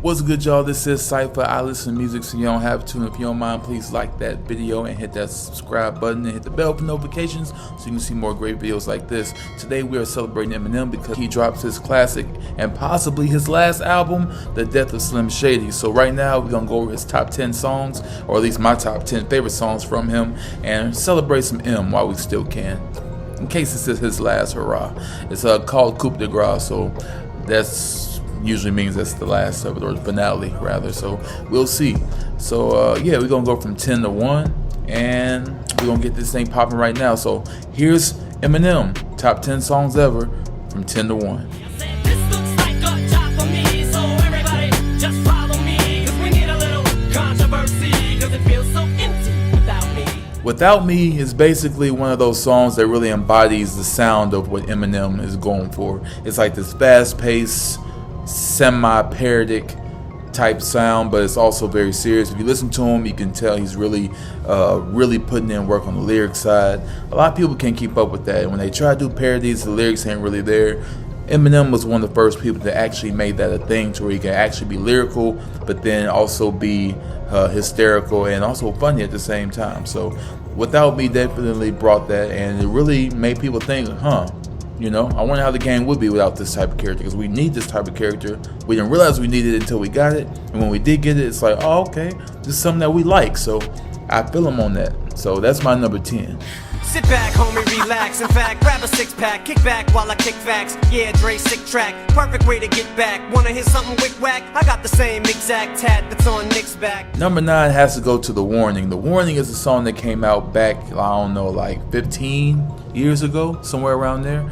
What's good, y'all? This is Cypher. I listen to music so you don't have to. And if you don't mind, please like that video and hit that subscribe button and hit the bell for notifications so you can see more great videos like this. Today we are celebrating Eminem because he drops his classic and possibly his last album, The Death of Slim Shady. So right now we're going to go over his top 10 songs, or at least my top 10 favorite songs from him, and celebrate some M while we still can. In case this is his last hurrah. It's called Coup de Grace, so that's usually means that's the last of it, or the finale rather, so we'll see. So yeah, we're gonna go from 10 to 1 and we're gonna get this thing popping right now. So here's Eminem, top 10 songs ever, from 10 to 1. Without Me is basically one of those songs that really embodies the sound of what Eminem is going for. It's like this fast-paced, semi-parodic type sound, but it's also very serious. If you listen to him, you can tell he's really putting in work on the lyric side. A lot of people can't keep up with that. When they try to do parodies, the lyrics ain't really there. Eminem was one of the first people that actually made that a thing, to where he can actually be lyrical, but then also be hysterical and also funny at the same time. So Without Me definitely brought that, and it really made people think, you know, I wonder how the game would be without this type of character, because we need this type of character. We didn't realize we needed it until we got it, and when we did get it, it's like, oh, okay, this is something that we like. So I feel him on that. So that's my number 10. Sit back, homie, relax. In fact, grab a six-pack, kick back while I kick facts. Yeah, Dre, sick track, perfect way to get back. Wanna hear something wick-whack? I got the same exact tat that's on Nick's back. Number 9 has to go to The Warning. The Warning is a song that came out back, I don't know, like 15 years ago, somewhere around there.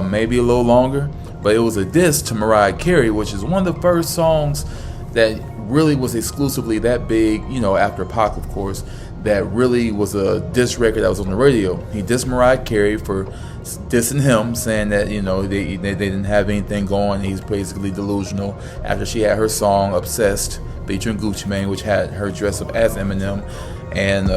Maybe a little longer. But it was a diss to Mariah Carey, which is one of the first songs that really was exclusively that big, you know, after Pac, of course, that really was a diss record that was on the radio. He dissed Mariah Carey for dissing him, saying that, you know, they didn't have anything going. He's basically delusional after she had her song Obsessed featuring Gucci Mane, which had her dress up as Eminem and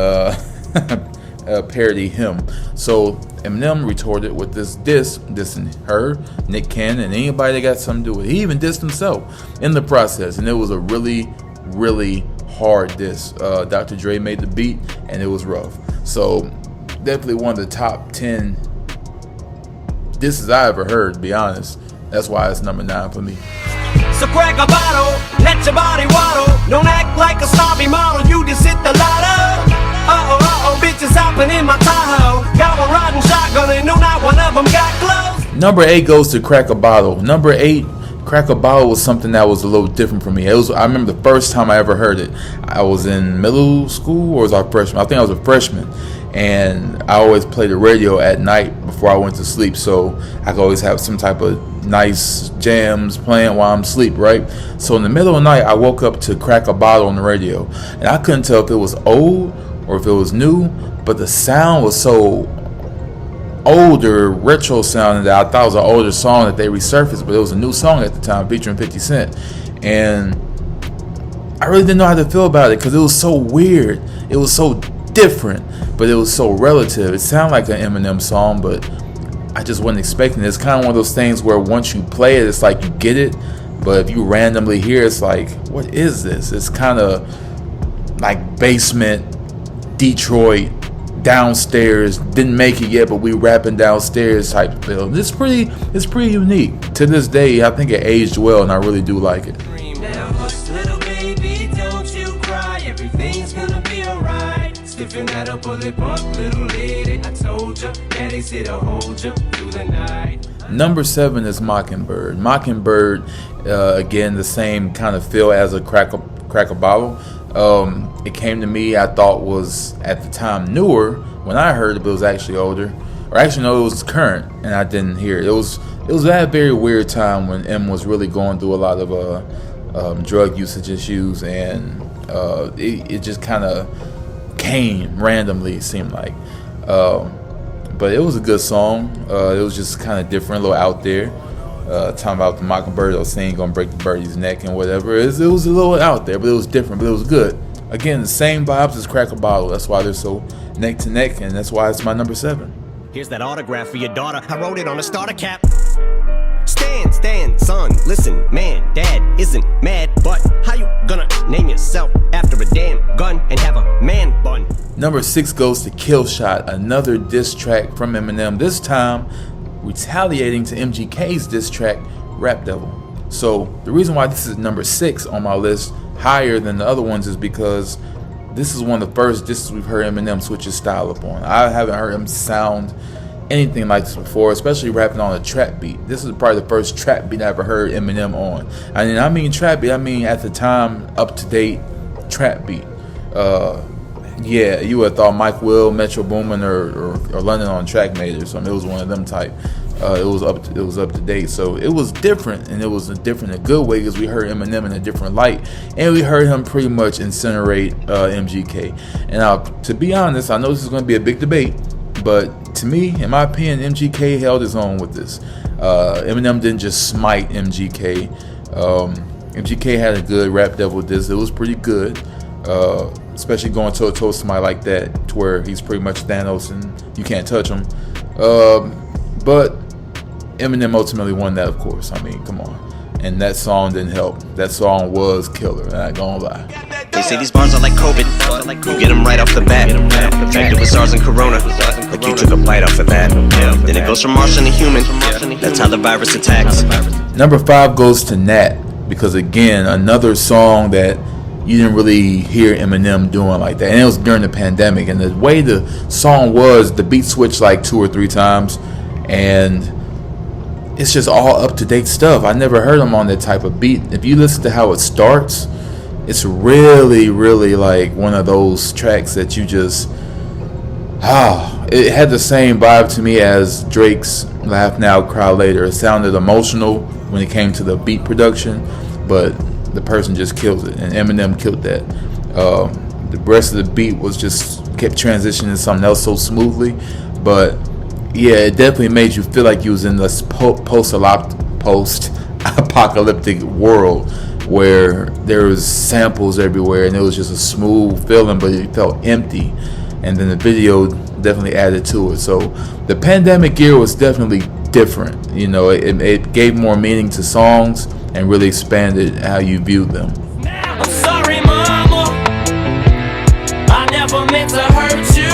parody him. So Eminem retorted with this dissing her, Nick Cannon, and anybody that got something to do with it. He even dissed himself in the process, and it was a really hard diss. Dr. Dre made the beat, and it was rough. So definitely one of the top 10 disses I ever heard, to be honest. That's why it's number 9 for me. So crack a bottle, let your body waddle. Don't act like a snobby model, you just hit the lotto. Bitches hopping in my Tahoe. Got one riding shotgun and no, not one of them got clothes. Number 8 goes to Crack a Bottle. Number 8, Crack a Bottle was something that was a little different for me. I remember the first time I ever heard it. I was in middle school, or was I a freshman? I think I was a freshman. And I always played the radio at night before I went to sleep, so I could always have some type of nice jams playing while I'm asleep, right? So in the middle of the night, I woke up to Crack a Bottle on the radio, and I couldn't tell if it was old or if it was new, but the sound was so older, retro sounding, that I thought it was an older song that they resurfaced, but it was a new song at the time featuring 50 Cent. And I really didn't know how to feel about it because it was so weird. It was so different, but it was so relative. It sounded like an Eminem song, but I just wasn't expecting it. It's kind of one of those things where once you play it, it's like you get it, but if you randomly hear it, it's like, what is this? It's kind of like basement, Detroit, downstairs, didn't make it yet, but we rapping downstairs type feel. It's pretty unique. To this day, I think it aged well, and I really do like it. Now hush, little baby, don't you cry. Everything's gonna be alright. Stiffen that up, bullet bump, little lady. I told ya, daddy's here to hold ya through the night. Number 7 is Mockingbird. Mockingbird, again, the same kind of feel as a Crack a Bottle. It came to me, I thought was at the time newer when I heard it, but it was actually older. Or actually, no, it was current, and I didn't hear it. It was at a very weird time when M was really going through a lot of drug usage issues, and it just kind of came randomly, it seemed like. But it was a good song. It was just kind of different, a little out there. Talking about the Mockingbird, or saying gonna break the birdie's neck and whatever. It was a little out there, but it was different, but it was good. Again, the same vibes as Crack a Bottle. That's why they're so neck to neck, and that's why it's my number 7. Here's that autograph for your daughter. I wrote it on a starter cap. Stand, son, listen, man, dad isn't mad, but how you gonna name yourself after a damn gun and have a man bun? Number 6 goes to Kill Shot, another diss track from Eminem, this time retaliating to MGK's diss track, Rap Devil. So the reason why this is number 6 on my list, higher than the other ones, is because this is one of the first disses we've heard Eminem switch his style up on. I haven't heard him sound anything like this before, especially rapping on a trap beat. This is probably the first trap beat I ever heard Eminem on. And I mean trap beat, I mean at the time, up-to-date trap beat. Yeah, you would have thought Mike Will, Metro Boomin, or London on Track made it or something. It was one of them type. It was up to date, so it was different, and it was different in a good way because we heard Eminem in a different light, and we heard him pretty much incinerate MGK. And to be honest, I know this is going to be a big debate, but to me, in my opinion, MGK held his own with this. Eminem didn't just smite MGK. MGK had a good Rap Devil diss. It was pretty good, especially going toe to toe with somebody like that, to where he's pretty much Thanos and you can't touch him. But Eminem ultimately won that, of course. I mean, come on. And that song didn't help. That song was killer, I'm not gonna lie. They say these bars are like COVID. You get them right off the bat. Infected with SARS and Corona. Like you took a bite off of that. Then it goes from Martian to human. That's how the virus attacks. Number 5 goes to Nat, because again, another song that you didn't really hear Eminem doing like that. And it was during the pandemic. And the way the song was, the beat switched like 2 or 3 times. And it's just all up-to-date stuff. I never heard him on that type of beat. If you listen to how it starts, it's really, really like one of those tracks that you just... it had the same vibe to me as Drake's Laugh Now, Cry Later. It sounded emotional when it came to the beat production, but the person just kills it, and Eminem killed that. The rest of the beat was just kept transitioning to something else so smoothly, but yeah, it definitely made you feel like you was in this post-apocalyptic world where there was samples everywhere and it was just a smooth feeling, but it felt empty. And then the video definitely added to it. So the pandemic year was definitely different. You know, it gave more meaning to songs and really expanded how you viewed them. I'm sorry, mama. I never meant to hurt you.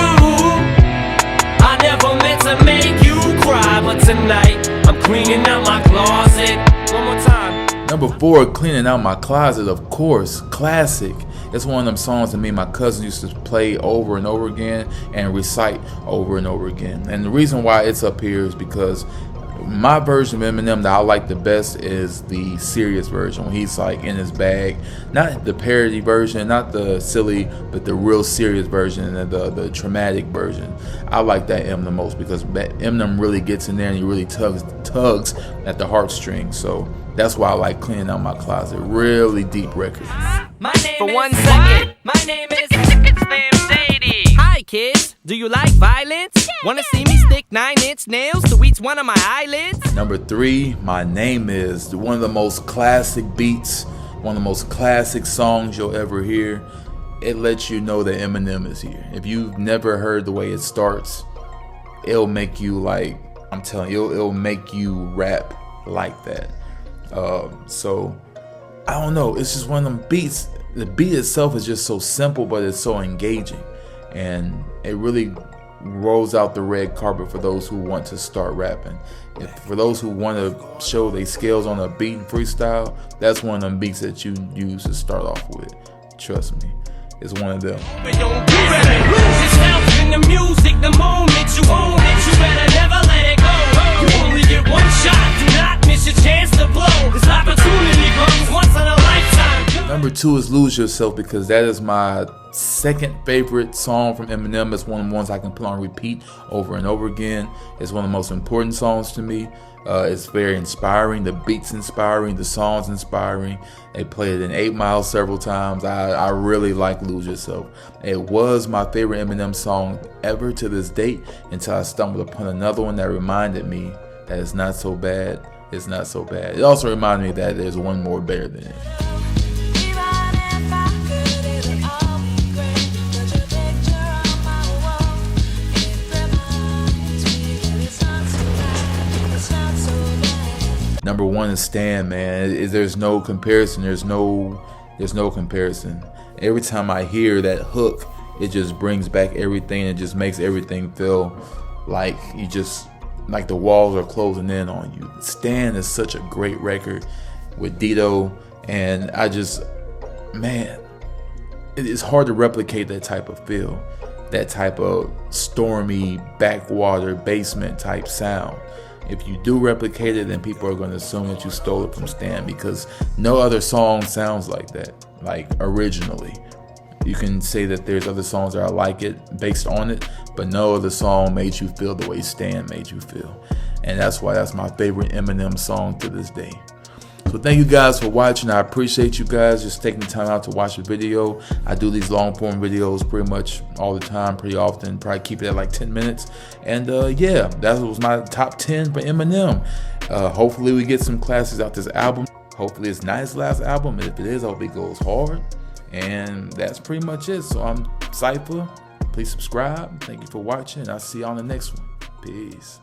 I never meant to make you cry. But tonight, I'm cleaning out my closet. One more time. Number 4, Cleaning Out My Closet, of course, classic. It's one of them songs that me and my cousin used to play over and over again and recite over and over again. And the reason why it's up here is because my version of Eminem that I like the best is the serious version, when he's like in his bag. Not the parody version, not the silly, but the real serious version, and the traumatic version. I like that Eminem the most because Eminem really gets in there and he really tugs at the heartstrings. So that's why I like Cleaning Out My Closet. Really deep record. For 1 second, my name is Shady. Hi kids, do you like violence? Wanna see me stick 9-inch nails to each one of my eyelids? Number 3, My Name Is, one of the most classic beats, one of the most classic songs you'll ever hear. It lets you know that Eminem is here. If you've never heard the way it starts, it'll make you like, I'm telling you, it'll make you rap like that. So I don't know, it's just one of them beats. The beat itself is just so simple, but it's so engaging, and it really rolls out the red carpet for those who want to start rapping. For those who want to show their skills on a beat and freestyle, that's one of them beats that you use to start off with. Trust me, it's one of them. You better lose yourself in the music the moment you own it. You better never let it go. You only get one shot. Do not miss your chance to blow. This opportunity comes once in a lifetime. Number 2 is Lose Yourself, because that is my second favorite song from Eminem. It's one of the ones I can put on repeat over and over again. It's one of the most important songs to me. It's very inspiring. The beat's inspiring. The song's inspiring. They played it in 8 Mile several times. I really like Lose Yourself. It was my favorite Eminem song ever to this date, until I stumbled upon another one that reminded me that it's not so bad. It's not so bad. It also reminded me that there's one more better than it. Number one is Stan, man. There's no comparison. There's no comparison. Every time I hear that hook, it just brings back everything. It just makes everything feel like like the walls are closing in on you. Stan is such a great record with Dito, and man, it's hard to replicate that type of feel, that type of stormy backwater basement type sound. If you do replicate it, then people are going to assume that you stole it from Stan, because no other song sounds like that, like originally. You can say that there's other songs that are like it, based on it, but no other song made you feel the way Stan made you feel. And that's why that's my favorite Eminem song to this day. So thank you guys for watching. I appreciate you guys just taking the time out to watch the video. I do these long form videos pretty much all the time, pretty often. Probably keep it at like 10 minutes. And yeah, that was my top 10 for Eminem. Hopefully we get some classics out this album. Hopefully it's not his last album. And if it is, I hope it goes hard. And that's pretty much it. So I'm Cypher. Please subscribe. Thank you for watching. I'll see you on the next one. Peace.